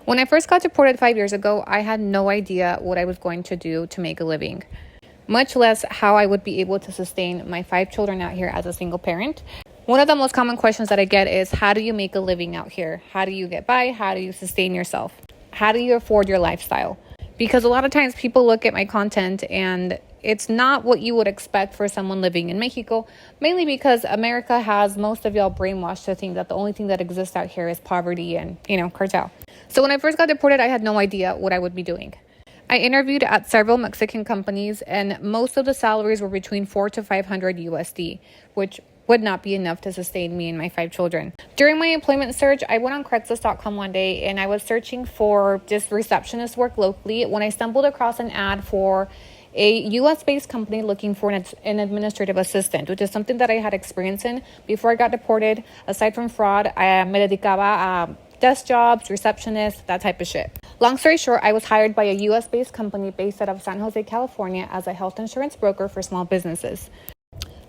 When I first got deported 5 years ago, I had no idea what I was going to do to make a living, much less how I would be able to sustain my 5 children out here as a single parent. One of the most common questions that I get is, how do you make a living out here? How do you get by? How do you sustain yourself? How do you afford your lifestyle? Because a lot of times people look at my content and it's not what you would expect for someone living in Mexico, mainly because America has most of y'all brainwashed to think that the only thing that exists out here is poverty and, cartel. So when I first got deported, I had no idea what I would be doing. I interviewed at several Mexican companies, and most of the salaries were between $400 to $500 USD, which would not be enough to sustain me and my 5 children. During my employment search, I went on Craigslist.com one day and I was searching for just receptionist work locally when I stumbled across an ad for a US-based company looking for an administrative assistant, which is something that I had experience in before I got deported. Aside from fraud, I me dedicaba a desk jobs, receptionist, that type of shit. Long story short, I was hired by a US-based company based out of San Jose, California as a health insurance broker for small businesses.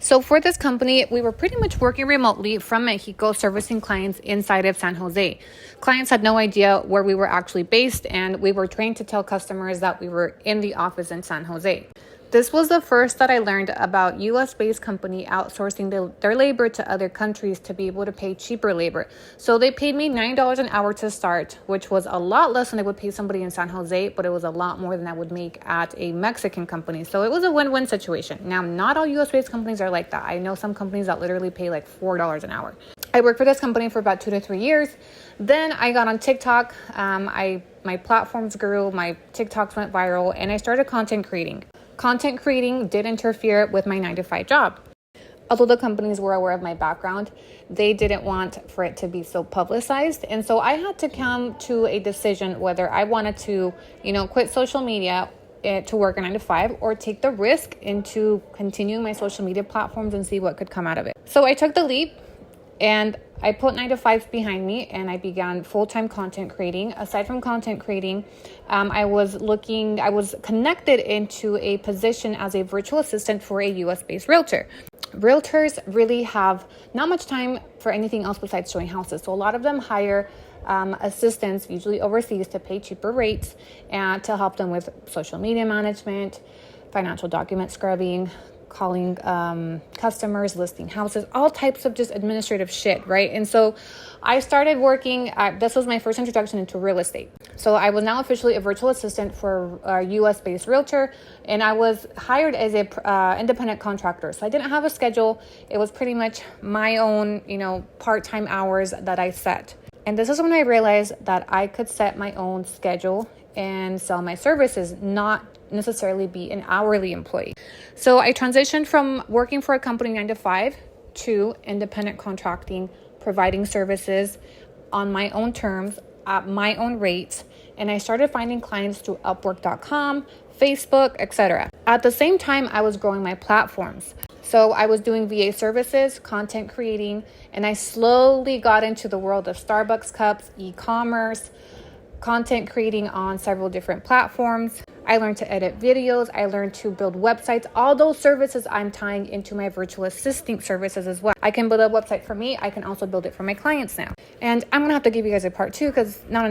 So for this company, we were pretty much working remotely from Mexico, servicing clients inside of San Jose. Clients had no idea where we were actually based, and we were trained to tell customers that we were in the office in San Jose. This was the first that I learned about US-based company outsourcing their labor to other countries to be able to pay cheaper labor. So they paid me $9 an hour to start, which was a lot less than I would pay somebody in San Jose, but it was a lot more than I would make at a Mexican company. So it was a win-win situation. Now, not all US-based companies are like that. I know some companies that literally pay like $4 an hour. I worked for this company for about 2 to 3 years. Then I got on TikTok. My platforms grew, my TikToks went viral, and I started content creating. Content creating did interfere with my 9-to-5 job. Although the companies were aware of my background, they didn't want for it to be so publicized. And so I had to come to a decision whether I wanted to, quit social media to work a 9-to-5 or take the risk into continuing my social media platforms and see what could come out of it. So I took the leap and I put 9-to-5s behind me and I began full-time content creating. Aside from content creating, I was connected into a position as a virtual assistant for a US-based realtor. Realtors really have not much time for anything else besides showing houses. So a lot of them hire assistants, usually overseas, to pay cheaper rates and to help them with social media management, financial document scrubbing, calling customers, listing houses, all types of just administrative shit, right? And so I started working, this was my first introduction into real estate. So I was now officially a virtual assistant for a US-based realtor, and I was hired as a independent contractor. So I didn't have a schedule. It was pretty much my own, part-time hours that I set. And this is when I realized that I could set my own schedule and sell my services, not necessarily be an hourly employee. So I transitioned from working for a company 9-to-5 to independent contracting, providing services on my own terms, at my own rates, and I started finding clients through Upwork.com, Facebook, etc. At the same time, I was growing my platforms. So I was doing VA services, content creating, and I slowly got into the world of Starbucks cups, e-commerce, content creating on several different platforms. I learned to edit videos. I learned to build websites. All those services I'm tying into my virtual assisting services as well. I can build a website for me. I can also build it for my clients now. And I'm going to have to give you guys a part 2 because not enough